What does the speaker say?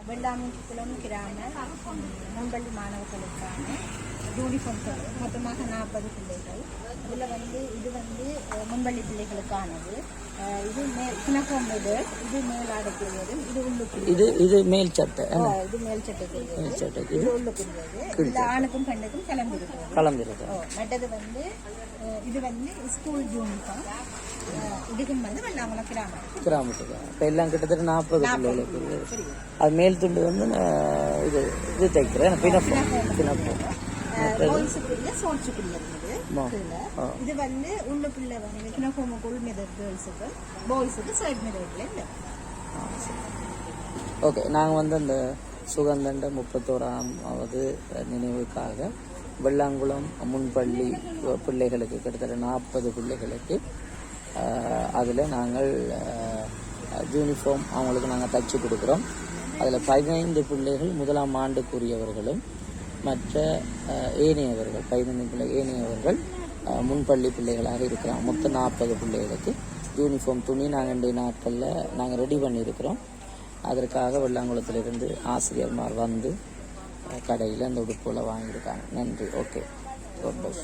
வெள்ளாமிக்குளம் கிராம முன்பள்ளி மாணவர்களுக்கான யூனிஃபார்ம் மொத்தமாக 40 பிள்ளைகள். இதில் இது முன்பள்ளி பிள்ளைகளுக்கானது. இது யூனிஃபார்ம் இது மேலாடைக்குரியது, இது உள்ளுக்குரியது, இது மேல் சட்டை, இது மேல் சட்டை, இது உள்ளுக்குரியது. இந்த ஆணுக்கும் பெண்ணுக்கும் கலந்துருக்கு. மற்றது இது ஸ்கூல் யூனிஃபார்ம். இதுக்கும் வெள்ளாங்குளம் கிராமத்துக்கு இப்போ எல்லாம் கிட்டத்தட்ட 40 பிள்ளைகளுக்கு. அது மேல் துண்டு இது இது தைக்கிறேன் இது உள்ளுக்குள்ள யூனிஃபார்முக்குள் மெதர் கேர்ள்ஸுக்கு, பாய்ஸுக்கு சைட் மெதர்ல இல்லை. ஓகே, நாங்கள் அந்த சுகந்தண்ட 31வது நினைவுக்காக வெள்ளாங்குளம் முன்பள்ளி பிள்ளைகளுக்கு கிட்டத்தட்ட 40 பிள்ளைகளுக்கு அதில் நாங்கள் யூனிஃபார்ம் அவங்களுக்கு நாங்கள் தைச்சி கொடுக்குறோம். அதில் 15 பிள்ளைகள் 1ஆம் ஆண்டுக்குரியவர்களும் மற்ற ஏனையவர்கள் 15 பிள்ளை ஏனையவர்கள் முன்பள்ளி பிள்ளைகளாக இருக்கிறோம். மொத்தம் 40 பிள்ளைகளுக்கு யூனிஃபார்ம் துணி நாங்கள் 2 நாட்களில் நாங்கள் ரெடி பண்ணியிருக்கிறோம். அதற்காக வெள்ளாங்குளத்திலிருந்து ஆசிரியர்மார் கடையில் அந்த உடுப்புகளை வாங்கியிருக்காங்க. நன்றி. Okay, God bless.